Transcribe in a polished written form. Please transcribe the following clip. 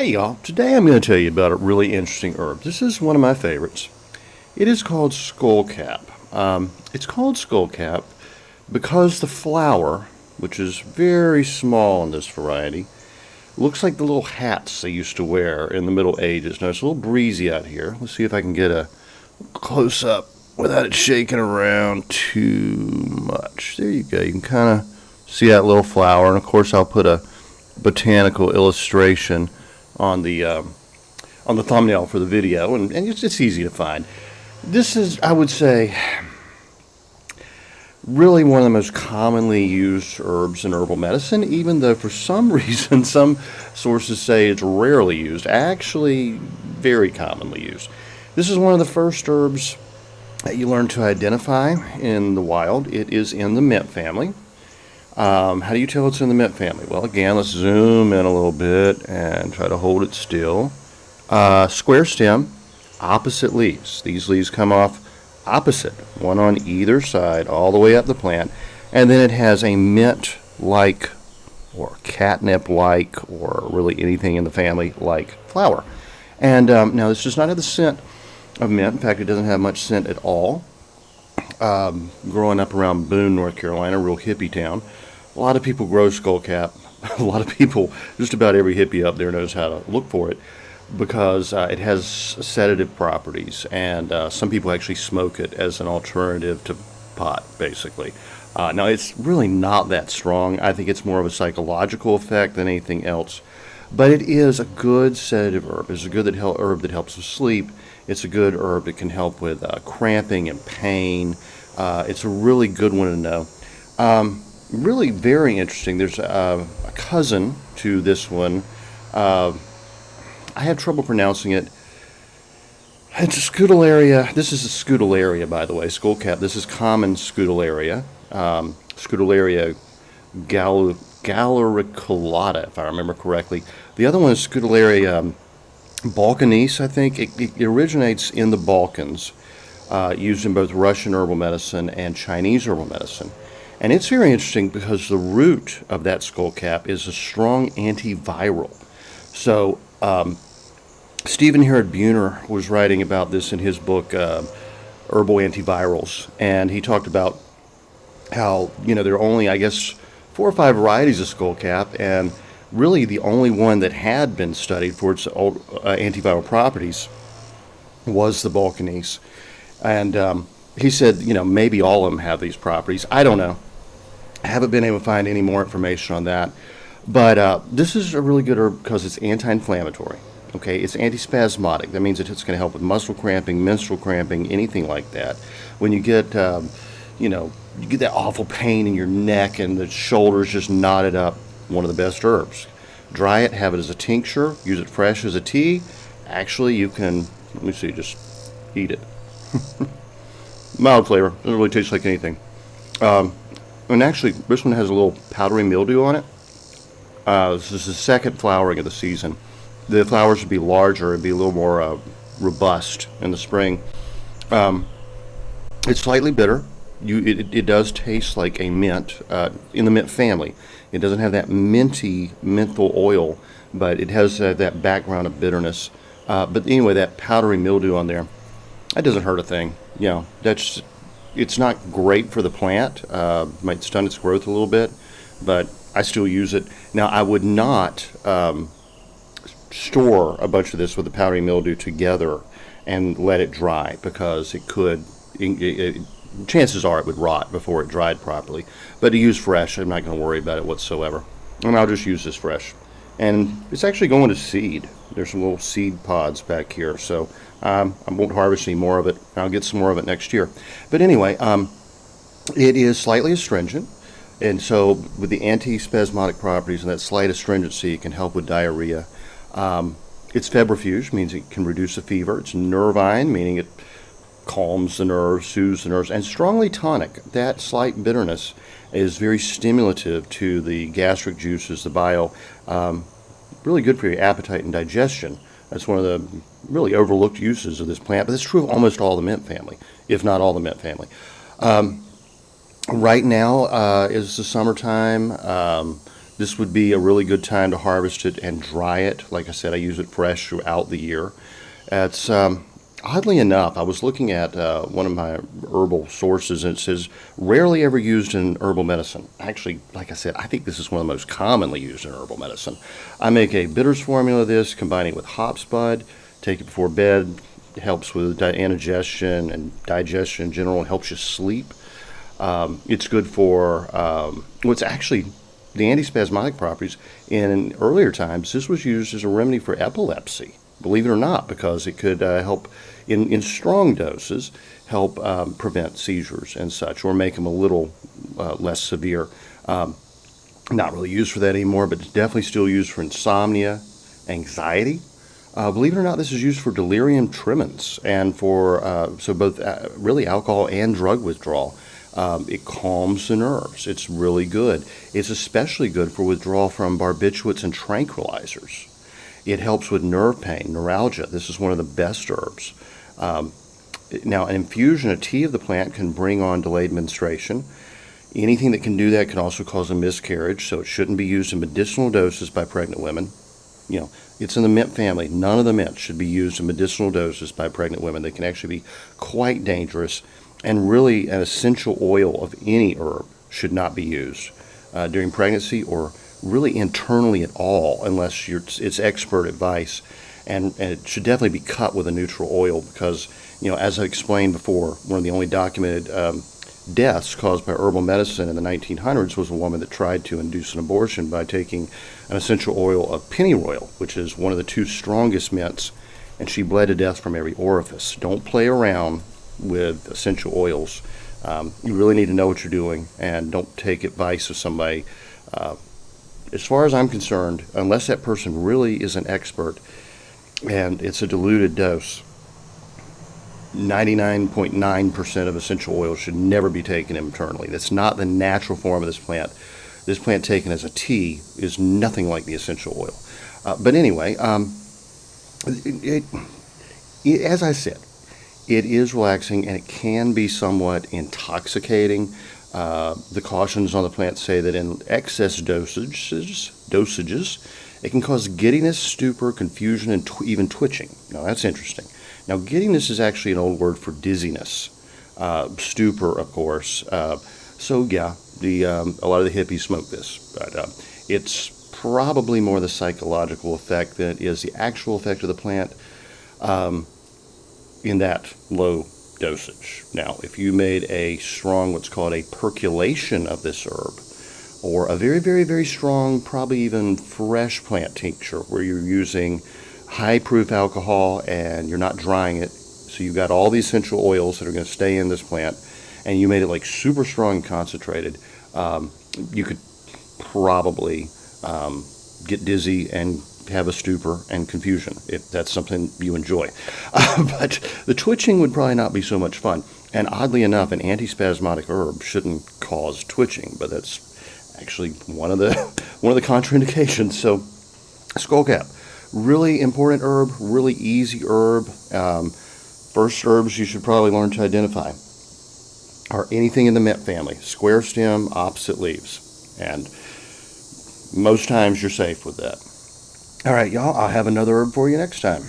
Hey y'all, today I'm going to tell you about a really interesting herb. This is one of my favorites. It is called Skullcap. It's called Skullcap because the flower, which is very small in this variety, looks like the little hats they used to wear in the Middle Ages. Now it's a little breezy out here. Let's see if I can get a close up without it shaking around too much. There you go. You can kind of see that little flower, and of course I'll put a botanical illustration on the thumbnail for the video, and it's easy to find. This is, I would say, really one of the most commonly used herbs in herbal medicine, even though for some reason some sources say it's rarely used. Actually, very commonly used. This is one of the first herbs that you learn to identify in the wild. It is in the mint family. How do you tell it's in the mint family? Well, again, let's zoom in a little bit and try to hold it still. Square stem, opposite leaves. These leaves come off opposite, one on either side, all the way up the plant. And then it has a mint-like or catnip-like or really anything in the family-like flower. And now this does not have the scent of mint. In fact, it doesn't have much scent at all. Growing up around Boone, North Carolina, a real hippie town, a lot of people grow skullcap. A lot of people, just about every hippie up there knows how to look for it because it has sedative properties, and some people actually smoke it as an alternative to pot, basically. Now, it's really not that strong. I think it's more of a psychological effect than anything else, but it is a good sedative herb. It's a good herb that helps with sleep. It's a good herb that can help with cramping and pain. It's a really good one to know. Really very interesting. There's a cousin to this one. I have trouble pronouncing it. It's a Scutellaria. This is a Scutellaria, by the way. Skullcap. This is common Scutellaria. Scutellaria galliculata, if I remember correctly. The other one is Scutellaria Balkanese, I think. It originates in the Balkans, used in both Russian herbal medicine and Chinese herbal medicine. And it's very interesting because the root of that skullcap is a strong antiviral. So Stephen Herod Buhner was writing about this in his book, Herbal Antivirals, and he talked about how, there are only, I guess, 4 or 5 varieties of skullcap, and really the only one that had been studied for its antiviral properties was the Balkanese. And he said, maybe all of them have these properties. I don't know. I haven't been able to find any more information on that. But this is a really good herb because it's anti-inflammatory. Okay, it's antispasmodic. That means that it's going to help with muscle cramping, menstrual cramping, anything like that. When you get, you get that awful pain in your neck and the shoulders just knotted up, one of the best herbs. Dry it, have it as a tincture, use it fresh as a tea. Actually, you can, let me see, just eat it. Mild flavor, doesn't really taste like anything. And actually, this one has a little powdery mildew on it. This is the second flowering of the season. The flowers would be larger and be a little more robust in the spring. It's slightly bitter. It does taste like a mint in the mint family. It doesn't have that menthol oil, but it has that background of bitterness. But anyway, that powdery mildew on there, that doesn't hurt a thing. It's not great for the plant. Might stun its growth a little bit, but I still use it. Now, I would not store a bunch of this with the powdery mildew together and let it dry because it could, chances are it would rot before it dried properly. But to use fresh, I'm not going to worry about it whatsoever. And I'll just use this fresh. And it's actually going to seed. There's some little seed pods back here, so I won't harvest any more of it. I'll get some more of it next year. But anyway, it is slightly astringent, and so with the antispasmodic properties and that slight astringency, it can help with diarrhea. It's febrifuge, means it can reduce the fever. It's nervine, meaning it calms the nerves, soothes the nerves, and strongly tonic. That slight bitterness is very stimulative to the gastric juices, the bile. Really good for your appetite and digestion. That's one of the really overlooked uses of this plant, but it's true of almost all the mint family, if not all the mint family. Right now is the summertime. This would be a really good time to harvest it and dry it. Like I said, I use it fresh throughout the year. It's oddly enough, I was looking at one of my herbal sources, and it says rarely ever used in herbal medicine. Actually, like I said, I think this is one of the most commonly used in herbal medicine. I make a bitters formula of this, combining it with hops bud, take it before bed. It helps with indigestion and digestion in general, and helps you sleep. It's good for what's actually the antispasmodic properties. In earlier times, this was used as a remedy for epilepsy, believe it or not, because it could help in strong doses, help prevent seizures and such, or make them a little less severe. Not really used for that anymore, but it's definitely still used for insomnia, anxiety. Believe it or not, this is used for delirium tremens and for so both really alcohol and drug withdrawal. It calms the nerves. It's really good. It's especially good for withdrawal from barbiturates and tranquilizers. It helps with nerve pain, neuralgia. This is one of the best herbs. Now, an infusion, a tea of the plant, can bring on delayed menstruation. Anything that can do that can also cause a miscarriage, so it shouldn't be used in medicinal doses by pregnant women. You know, it's in the mint family. None of the mints should be used in medicinal doses by pregnant women. They can actually be quite dangerous, and really an essential oil of any herb should not be used during pregnancy or really internally at all unless it's expert advice, and it should definitely be cut with a neutral oil because, you know, as I explained before, one of the only documented deaths caused by herbal medicine in the 1900s was a woman that tried to induce an abortion by taking an essential oil of pennyroyal, which is one of the two strongest mints, and she bled to death from every orifice. Don't play around with essential oils. You really need to know what you're doing, and don't take advice of somebody. As far as I'm concerned, unless that person really is an expert and it's a diluted dose, 99.9% of essential oils should never be taken internally. That's not the natural form of this plant. This plant taken as a tea is nothing like the essential oil. But anyway, as I said, it is relaxing and it can be somewhat intoxicating. The cautions on the plant say that in excess dosages, it can cause giddiness, stupor, confusion, and even twitching. Now that's interesting. Now giddiness is actually an old word for dizziness. Stupor, of course. So yeah, a lot of the hippies smoke this, but it's probably more the psychological effect than it is the actual effect of the plant in that low dosage. Now, if you made a strong, what's called a percolation of this herb, or a very, very, very strong, probably even fresh plant tincture, where you're using high-proof alcohol and you're not drying it, so you've got all the essential oils that are going to stay in this plant, and you made it like super strong and concentrated, you could probably get dizzy and have a stupor and confusion if that's something you enjoy. But the twitching would probably not be so much fun. And oddly enough, an antispasmodic herb shouldn't cause twitching, but that's actually one of the contraindications. So, skullcap, really important herb, really easy herb. First herbs you should probably learn to identify are anything in the mint family, square stem, opposite leaves, and most times you're safe with that. All right, y'all, I'll have another herb for you next time.